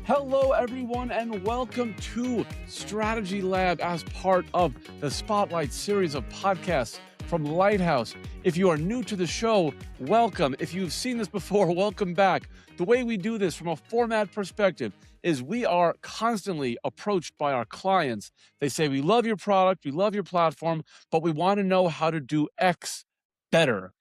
Hello, everyone, and welcome to Strategy Lab as part of the Spotlight series of podcasts from Lighthouse. If you are new to the show, welcome. If you've seen this before, welcome back. The way we do this from a format perspective is we are constantly approached by our clients. They say, we love your product, we love your platform, but we want to know how to do X better.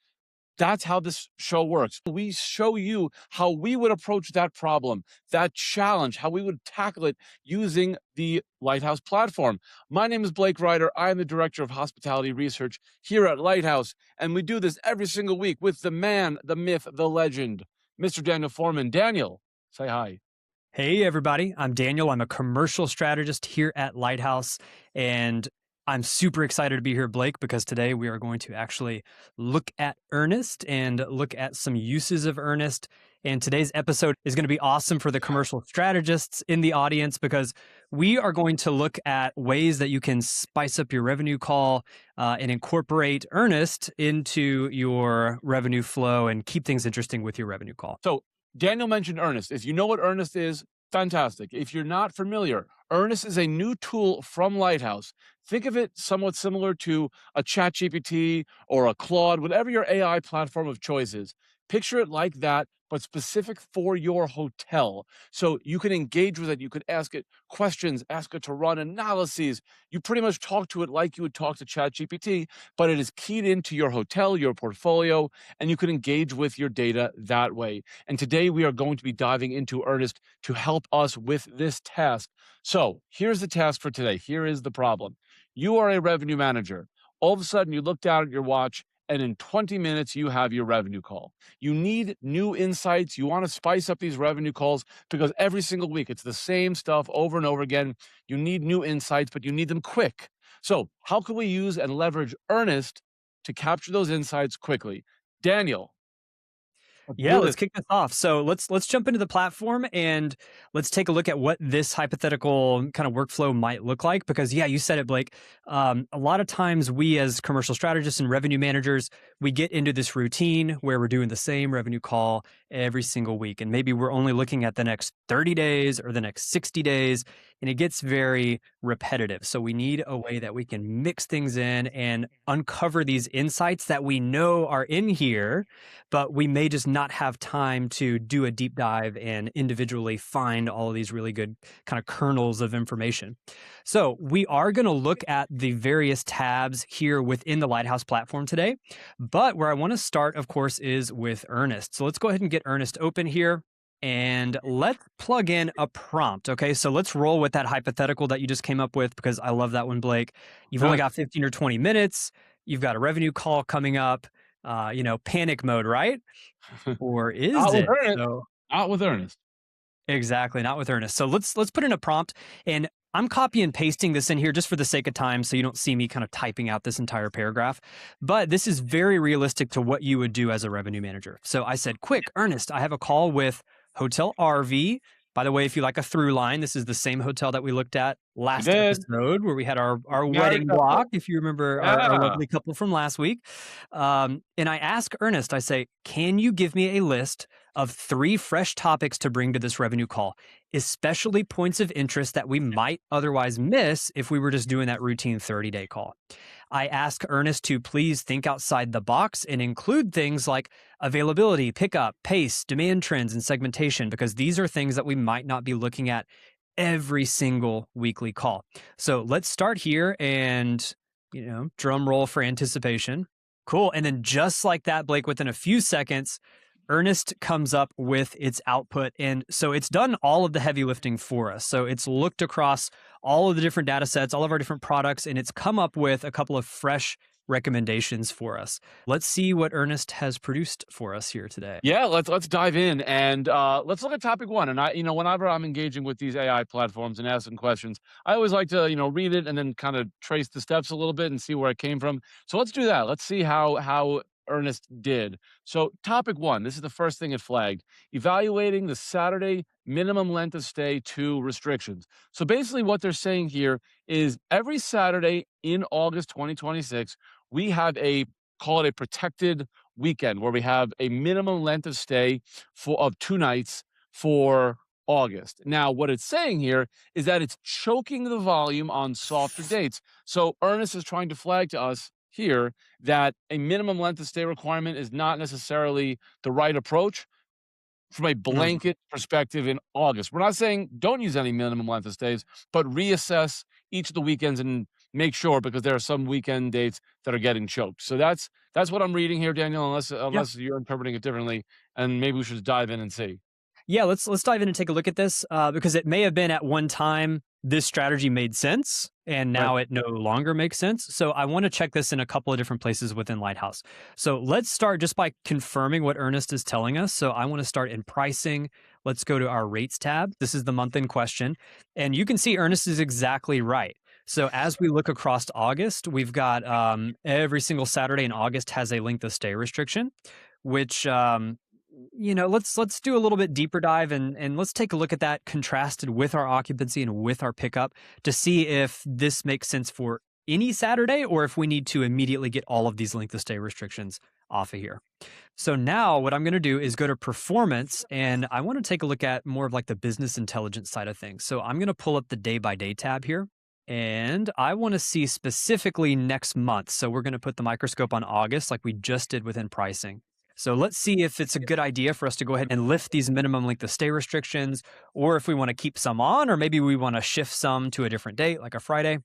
That's how this show works. We show you how we would approach that problem, that challenge, how we would tackle it using the Lighthouse platform. My name is Blake Reiter. I am the Director of Hospitality Research here at Lighthouse, and we do this every single week with the man, the myth, the legend, Mr. Daniel Foreman. Daniel, say hi. Hey, everybody. I'm Daniel. I'm a commercial strategist here at Lighthouse, and I'm super excited to be here, Blake, because today we are going to actually look at Ernest and look at some uses of Ernest. And today's episode is going to be awesome for the commercial strategists in the audience because we are going to look at ways that you can spice up your revenue call and incorporate Ernest into your revenue flow and keep things interesting with your revenue call. So Daniel mentioned Ernest. If you know what Ernest is, fantastic. If you're not familiar, Ernest is a new tool from Lighthouse. Think of it somewhat similar to a ChatGPT or a Claude, whatever your AI platform of choice is. Picture it like that, but specific for your hotel. So you can engage with it. You could ask it questions, ask it to run analyses. You pretty much talk to it like you would talk to ChatGPT, but it is keyed into your hotel, your portfolio, and you can engage with your data that way. And today we are going to be diving into Ernest to help us with this task. So here's the task for today. Here is the problem. You are a revenue manager. All of a sudden, you look down at your watch, and in 20 minutes, you have your revenue call. You need new insights. You want to spice up these revenue calls because every single week, it's the same stuff over and over again. You need new insights, but you need them quick. So how can we use and leverage Ernest to capture those insights quickly? Daniel. Yeah, let's kick this off. So let's jump into the platform and let's take a look at what this hypothetical kind of workflow might look like. Because yeah, you said it, Blake. A lot of times we as commercial strategists and revenue managers, we get into this routine where we're doing the same revenue call every single week. And maybe we're only looking at the next 30 days or the next 60 days, and it gets very repetitive. So we need a way that we can mix things in and uncover these insights that we know are in here, but we may just not have time to do a deep dive and individually find all of these really good kind of kernels of information. So we are going to look at the various tabs here within the Lighthouse platform today. But where I want to start, of course, is with Ernest. So let's go ahead and get Ernest open here. And let's plug in a prompt. Okay, so let's roll with that hypothetical that you just came up with because I love that one, Blake. You've only got 15 or 20 minutes. You've got a revenue call coming up. Panic mode, right? Or is it? Not with Ernest. Exactly, not with Ernest. So let's put in a prompt, and I'm copy and pasting this in here just for the sake of time, so you don't see me kind of typing out this entire paragraph. But this is very realistic to what you would do as a revenue manager. So I said, quick, Ernest, I have a call with Hotel RV. By the way, if you like a through line, this is the same hotel that we looked at last episode where we had our wedding block, if you remember our lovely couple from last week. And I ask Ernest, I say, can you give me a list of 3 fresh topics to bring to this revenue call, especially points of interest that we might otherwise miss if we were just doing that routine 30-day call? I ask Ernest to please think outside the box and include things like availability, pickup, pace, demand trends, and segmentation, because these are things that we might not be looking at every single weekly call. So let's start here and, drum roll for anticipation. Cool. And then just like that, Blake, within a few seconds, Ernest comes up with its output. And so it's done all of the heavy lifting for us. So it's looked across all of the different data sets, all of our different products, and it's come up with a couple of fresh recommendations for us. Let's see what Ernest has produced for us here today. Yeah, let's dive in and let's look at topic 1. And whenever I'm engaging with these AI platforms and asking questions, I always like to read it and then kind of trace the steps a little bit and see where it came from. So let's do that. Let's see how Ernest did. So topic 1, this is the first thing it flagged: evaluating the Saturday minimum length of stay to restrictions. So basically what they're saying here is every Saturday in August 2026, we have call it a protected weekend where we have a minimum length of stay of 2 nights for August. Now, what it's saying here is that it's choking the volume on softer dates. So Ernest is trying to flag to us here that a minimum length of stay requirement is not necessarily the right approach from a Mhm. blanket perspective in August. We're not saying don't use any minimum length of stays, but reassess each of the weekends and make sure, because there are some weekend dates that are getting choked. So that's what I'm reading here, Daniel. Yeah. Unless you're interpreting it differently, and maybe we should dive in and see. Yeah, let's dive in and take a look at this because it may have been at one time this strategy made sense and Right. now it no longer makes sense. So I want to check this in a couple of different places within Lighthouse. So let's start just by confirming what Ernest is telling us. So I want to start in pricing. Let's go to our rates tab. This is the month in question. And you can see Ernest is exactly right. So as we look across August, we've got every single Saturday in August has a length of stay restriction, which let's do a little bit deeper dive and let's take a look at that contrasted with our occupancy and with our pickup to see if this makes sense for any Saturday or if we need to immediately get all of these length of stay restrictions off of here. So now what I'm going to do is go to performance and I want to take a look at more of like the business intelligence side of things. So I'm going to pull up the day by day tab here and I want to see specifically next month. So we're going to put the microscope on August like we just did within pricing. So let's see if it's a good idea for us to go ahead and lift these minimum length of stay restrictions, or if we want to keep some on, or maybe we want to shift some to a different date, like a Friday.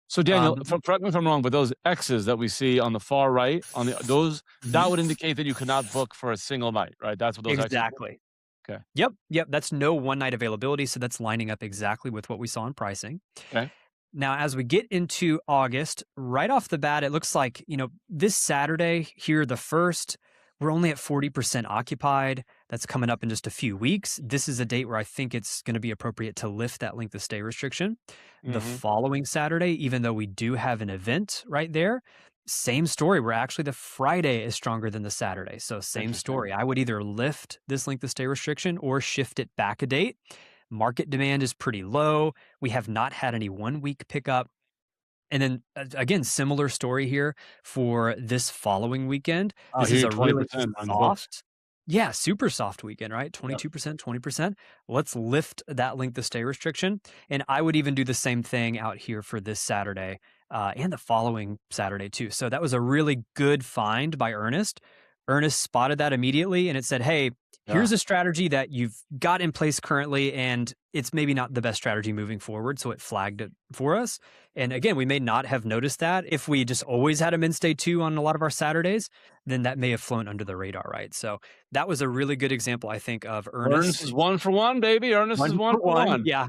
So Daniel, Um, correct me if I'm wrong, but those X's that we see on the far right, on the those mhm. that would indicate that you could not book for a single night, right? That's what those X's mean? Exactly. Okay. Yep. That's no one night availability. So that's lining up exactly with what we saw in pricing. Okay. Now, as we get into August, right off the bat, it looks like, this Saturday here, the first, we're only at 40% occupied. That's coming up in just a few weeks. This is a date where I think it's going to be appropriate to lift that length of stay restriction. The Mhm. following Saturday, even though we do have an event right there, same story. Where actually the Friday is stronger than the Saturday. So, same Interesting. story. I would either lift this length of stay restriction or shift it back a date. Market demand is pretty low. We have not had any 1 week pickup. And then again, similar story here for this following weekend. Oh, This here is you're a really 20% on the books. soft, yeah, super soft weekend, right? Yep. 22%, 20%. Let's lift that length of stay restriction. And I would even do the same thing out here for this Saturday and the following Saturday, too. So that was a really good find by Ernest. Ernest spotted that immediately and it said, hey, Yeah. here's a strategy that you've got in place currently, and it's maybe not the best strategy moving forward. So it flagged it for us. And again, we may not have noticed that if we just always had a min stay two on a lot of our Saturdays, then that may have flown under the radar, right? So that was a really good example, I think, of Ernest is Ernest 1 for 1, baby. Ernest is 1 1 for for 1. 1. Yeah,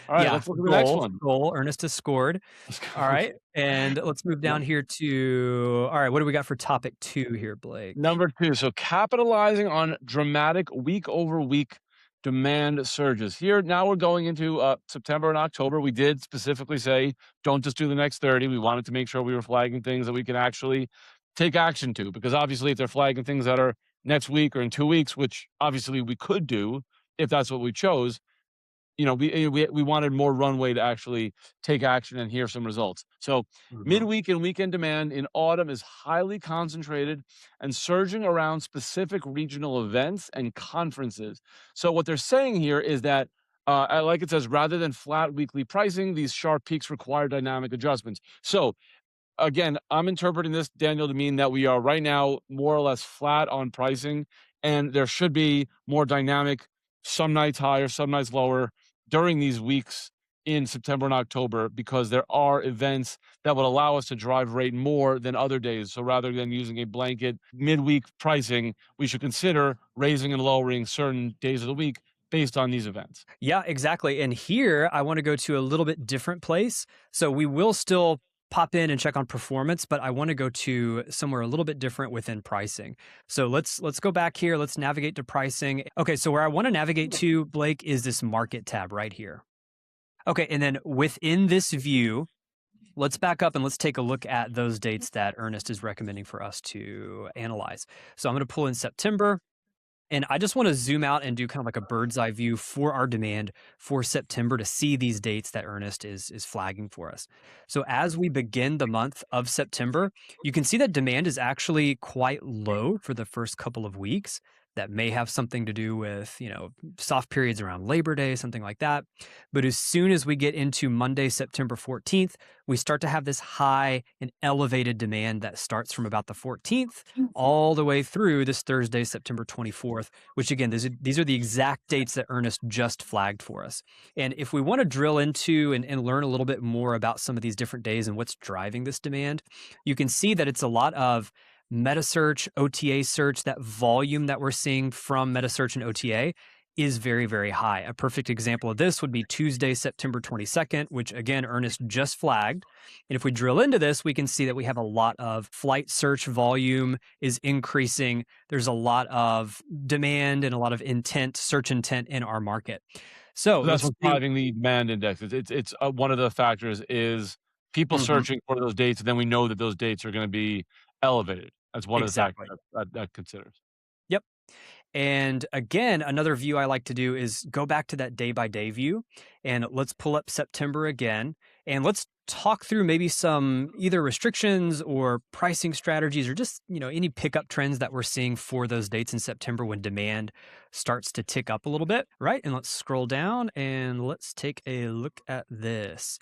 All right, yeah, let's look at the next one. goal. Ernest has scored. Let's All go. right, and let's move Yep. down here to all right. What do we got for topic 2 here, Blake? Number 2, so capitalizing on dramatic week-over-week demand surges. Here, now we're going into, September and October. We did specifically say, "Don't just do the next 30." We wanted to make sure we were flagging things that we can actually take action to, because obviously, if they're flagging things that are next week or in 2 weeks, which obviously we could do if that's what we chose, we wanted more runway to actually take action and hear some results. So Mhm. midweek and weekend demand in autumn is highly concentrated and surging around specific regional events and conferences. So what they're saying here is that, like it says, rather than flat weekly pricing, these sharp peaks require dynamic adjustments. So again, I'm interpreting this, Daniel, to mean that we are right now more or less flat on pricing, and there should be more dynamic, some nights higher, some nights lower during these weeks in September and October, because there are events that would allow us to drive rate more than other days. So rather than using a blanket midweek pricing, we should consider raising and lowering certain days of the week based on these events. Yeah, exactly. And here I want to go to a little bit different place. So we will still pop in and check on performance, but I want to go to somewhere a little bit different within pricing. So let's go back here. Let's navigate to pricing. Okay, so where I want to navigate to, Blake, is this market tab right here. Okay, and then within this view, let's back up and let's take a look at those dates that Ernest is recommending for us to analyze. So I'm going to pull in September. And I just want to zoom out and do kind of like a bird's eye view for our demand for September to see these dates that Ernest is flagging for us. So as we begin the month of September, you can see that demand is actually quite low for the first couple of weeks. that may have something to do with, soft periods around Labor Day, something like that. But as soon as we get into Monday, September 14th, we start to have this high and elevated demand that starts from about the 14th all the way through this Thursday, September 24th, which again, these are the exact dates that Ernest just flagged for us. And if we want to drill into and learn a little bit more about some of these different days and what's driving this demand, you can see that it's a lot of meta search, OTA search. That volume that we're seeing from meta search and OTA is very, very high. A perfect example of this would be Tuesday, September 22nd, which again, Ernest just flagged. And if we drill into this, we can see that we have a lot of flight search volume is increasing. There's a lot of demand and a lot of intent, search intent in our market. So So that's let's what's do driving the demand index. It's one of the factors is people Mhm, searching for those dates, and then we know that those dates are gonna be elevated. That's one of the factors exactly. that considers. Yep. And again, another view I like to do is go back to that day by day view and let's pull up September again and let's talk through maybe some either restrictions or pricing strategies or just, any pickup trends that we're seeing for those dates in September when demand starts to tick up a little bit, right? And let's scroll down and let's take a look at this.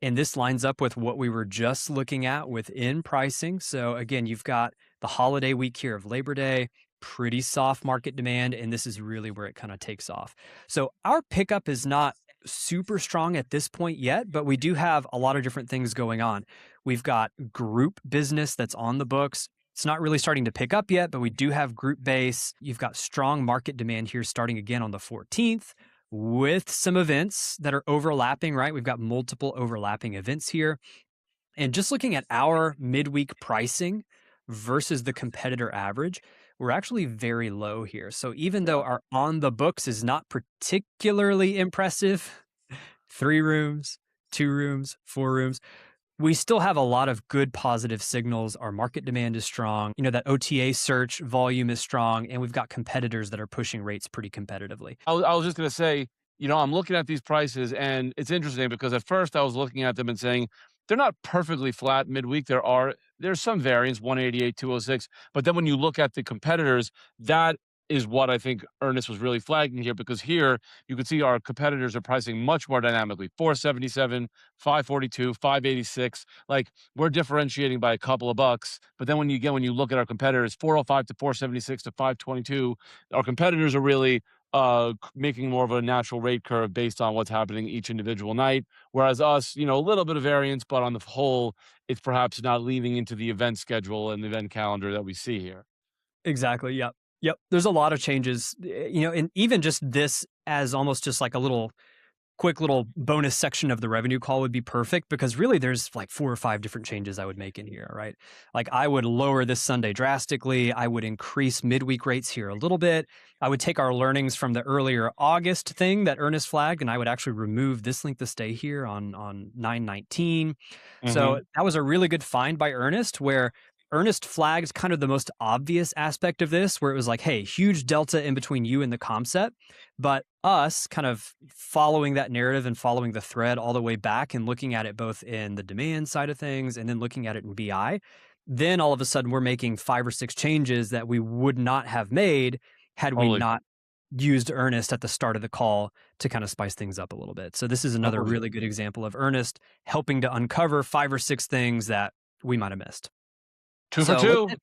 And this lines up with what we were just looking at within pricing. So again, you've got the holiday week here of Labor Day, pretty soft market demand, and this is really where it kind of takes off. So our pickup is not super strong at this point yet, but we do have a lot of different things going on. We've got group business that's on the books. It's not really starting to pick up yet, but we do have group base. You've got strong market demand here starting again on the 14th with some events that are overlapping, right? We've got multiple overlapping events here. And just looking at our midweek pricing versus the competitor average, we're actually very low here. So even though Yeah. our on the books is not particularly impressive, 3 rooms, 2 rooms, 4 rooms, we still have a lot of good positive signals. Our market demand is strong. That OTA search volume is strong, and we've got competitors that are pushing rates pretty competitively. I was just gonna say, I'm looking at these prices, and it's interesting because at first I was looking at them and saying, they're not perfectly flat midweek. There's some variance, 188, 206. But then when you look at the competitors, that is what I think Ernest was really flagging here, because here you can see our competitors are pricing much more dynamically. 477, 542, 586. Like, we're differentiating by a couple of bucks. But then when you look at our competitors, 405 to 476 to 522, our competitors are really making more of a natural rate curve based on what's happening each individual night. Whereas us, a little bit of variance, but on the whole, it's perhaps not leaning into the event schedule and the event calendar that we see here. Exactly. Yep. Yep. There's a lot of changes, and even just this as almost just like a little quick little bonus section of the revenue call would be perfect because really there's like 4 or 5 different changes I would make in here, right? Like I would lower this Sunday drastically. I would increase midweek rates here a little bit. I would take our learnings from the earlier August thing that Ernest flagged, and I would actually remove this length of stay here on 9/19. So Mhm. that was a really good find by Ernest where Ernest flagged kind of the most obvious aspect of this, where it was like, hey, huge delta in between you and the comp set. But us kind of following that narrative and following the thread all the way back and looking at it both in the demand side of things and then looking at it in BI, then all of a sudden we're making 5 or 6 changes that we would not have made had we Totally, not used Ernest at the start of the call to kind of spice things up a little bit. So this is another totally. really good example of Ernest helping to uncover 5 or 6 things that we might have missed. 2 for So let's 2. hit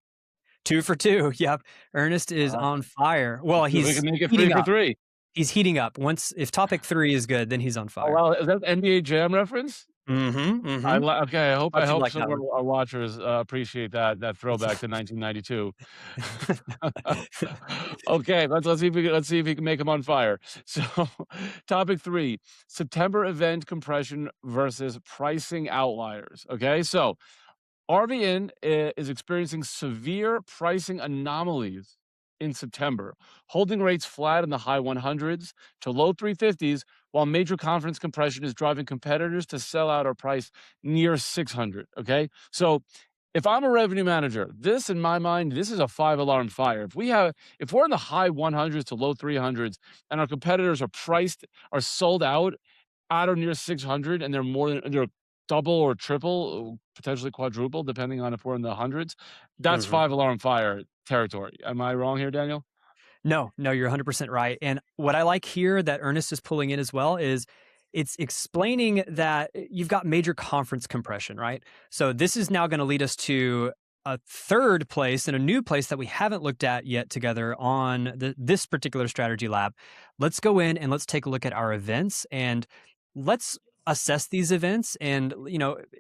2 for 2. Yep. Ernest is Uh, on fire. let's Well, see if we can he's make it 3 heating for up. 3. He's heating up. If topic 3 is good, then he's on Oh, fire. wow, is that NBA Jam reference? Mhm, mhm. Okay, I Thought you'd hope like some that of one. our watchers, appreciate that throwback to 1992. Okay, let's see if we can make them on fire. So, topic 3, September event compression versus pricing outliers. Okay, so RVN is experiencing severe pricing anomalies in September, holding rates flat in the high 100s to low 350s, while major conference compression is driving competitors to sell out or price near 600. Okay, so if I'm a revenue manager, this in my mind, this is a 5 alarm fire. If we're in the high 100s to low 300s, and our competitors are sold out at or near 600, and they're double or triple, potentially quadruple, depending on if we're in the hundreds, that's Mhm. 5 alarm fire territory. Am I wrong here, Daniel? No, no, you're 100% right. And what I like here that Ernest is pulling in as well is it's explaining that you've got major conference compression, right? So this is now going to lead us to a third place and a new place that we haven't looked at yet together on this particular strategy lab. Let's go in and let's take a look at our events and let's assess these events. And,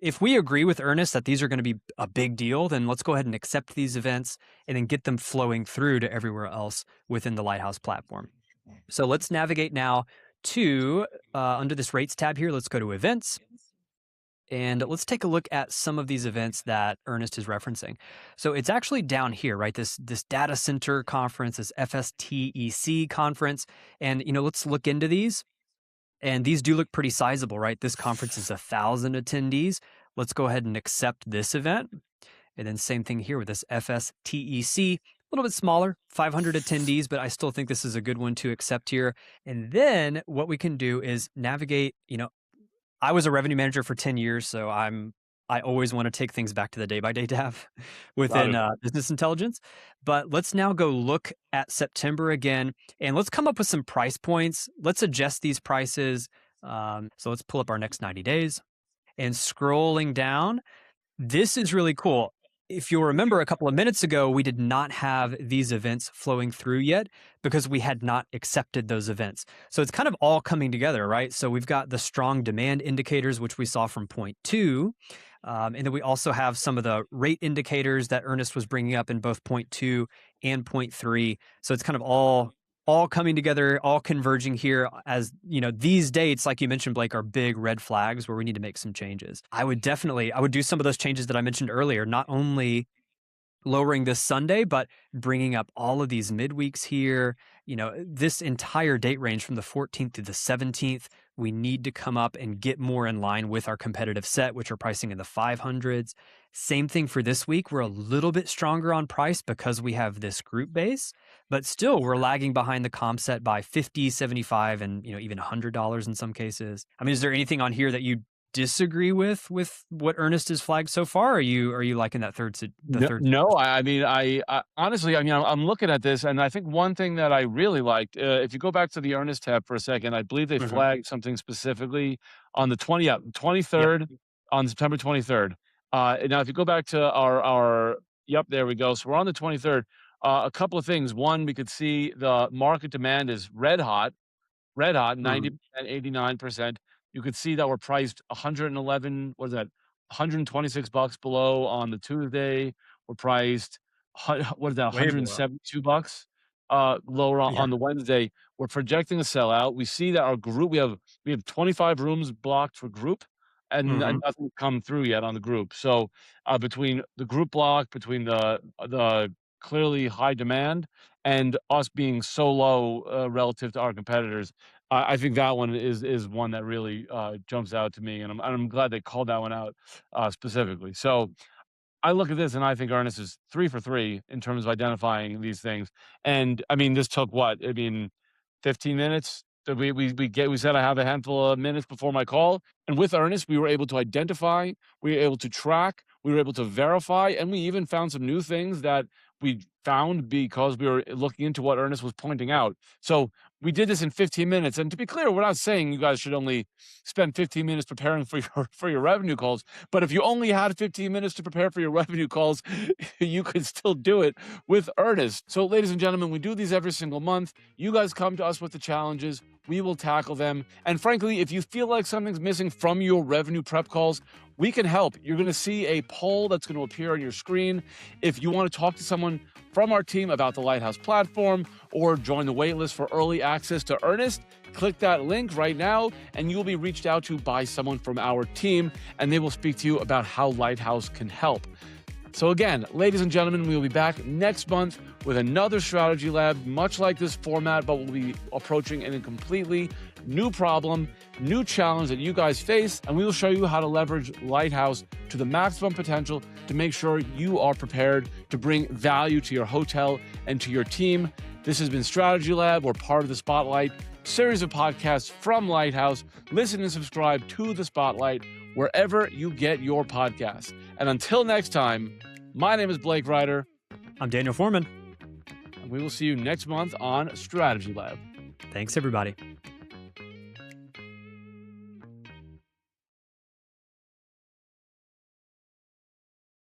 if we agree with Ernest that these are going to be a big deal, then let's go ahead and accept these events and then get them flowing through to everywhere else within the Lighthouse platform. So let's navigate now to under this rates tab here. Let's go to events. And let's take a look at some of these events that Ernest is referencing. So it's actually down here, right? This data center conference, this FSTEC conference. And, let's look into these. And these do look pretty sizable, right? This conference is 1,000 attendees. Let's go ahead and accept this event. And then same thing here with this FSTEC, a little bit smaller, 500 attendees, but I still think this is a good one to accept here. And then what we can do is navigate, I was a revenue manager for 10 years, so I always want to take things back to the day-by-day tab within business intelligence. But let's now go look at September again, and let's come up with some price points. Let's adjust these prices. So let's pull up our next 90 days. And scrolling down, this is really cool. If you'll remember a couple of minutes ago, we did not have these events flowing through yet because we had not accepted those events. So it's kind of all coming together, right? So we've got the strong demand indicators, which we saw from point 2. And then we also have some of the rate indicators that Ernest was bringing up in both point 2 and point 3. So it's kind of all coming together, all converging here. As these dates, like you mentioned, Blake, are big red flags where we need to make some changes. I would do some of those changes that I mentioned earlier, not only lowering this Sunday, but bringing up all of these midweeks here. This entire date range from the 14th to the 17th, we need to come up and get more in line with our competitive set, which are pricing in the 500s. Same thing for this week. We're a little bit stronger on price because we have this group base, but still we're lagging behind the comp set by $50, $75, and even $100 in some cases. I mean, is there anything on here that you disagree with what Ernest has flagged so far? Are you liking that third? No, I mean, I honestly, I'm looking at this, and I think one thing that I really liked, if you go back to the Ernest tab for a second, I believe they flagged something specifically on the 23rd, Yep. on September 23rd. Now, if you go back to our, yep, there we go. So we're on the 23rd. A couple of things. One, we could see the market demand is red hot, 90%, 89%. You could see that we're priced 111, what is that? $126 below on the Tuesday. We're priced, what is that? Way below. $172 lower on the Wednesday. We're projecting a sellout. We see that our group, we have 25 rooms blocked for group, and nothing come through yet on the group. So between the group block, between the clearly high demand and us being so low relative to our competitors, I think that one is one that really jumps out to me, and I'm glad they called that one out specifically. So I look at this and I think Ernest is 3 for 3 in terms of identifying these things. And I mean, this took what? I mean, 15 minutes. We said I have a handful of minutes before my call, and with Ernest, we were able to identify, we were able to track, we were able to verify, and we even found some new things that we found because we were looking into what Ernest was pointing out. So we did this in 15 minutes. And to be clear, we're not saying you guys should only spend 15 minutes preparing for your revenue calls. But if you only had 15 minutes to prepare for your revenue calls, you could still do it with Ernest. So ladies and gentlemen, we do these every single month. You guys come to us with the challenges. We will tackle them. And frankly, if you feel like something's missing from your revenue prep calls, we can help. You're going to see a poll that's going to appear on your screen. If you want to talk to someone from our team about the Lighthouse platform or join the waitlist for early access to Ernest, click that link right now and you will be reached out to by someone from our team, and they will speak to you about how Lighthouse can help. So again, ladies and gentlemen, we will be back next month with another strategy lab, much like this format, but we'll be approaching in a completely new problem, new challenge that you guys face, and we will show you how to leverage Lighthouse to the maximum potential to make sure you are prepared to bring value to your hotel and to your team. This has been Strategy Lab. We're part of the Spotlight series of podcasts from Lighthouse. Listen and subscribe to the Spotlight wherever you get your podcasts. And until next time, my name is Blake Reiter. I'm Daniel Foreman. And we will see you next month on Strategy Lab. Thanks, everybody.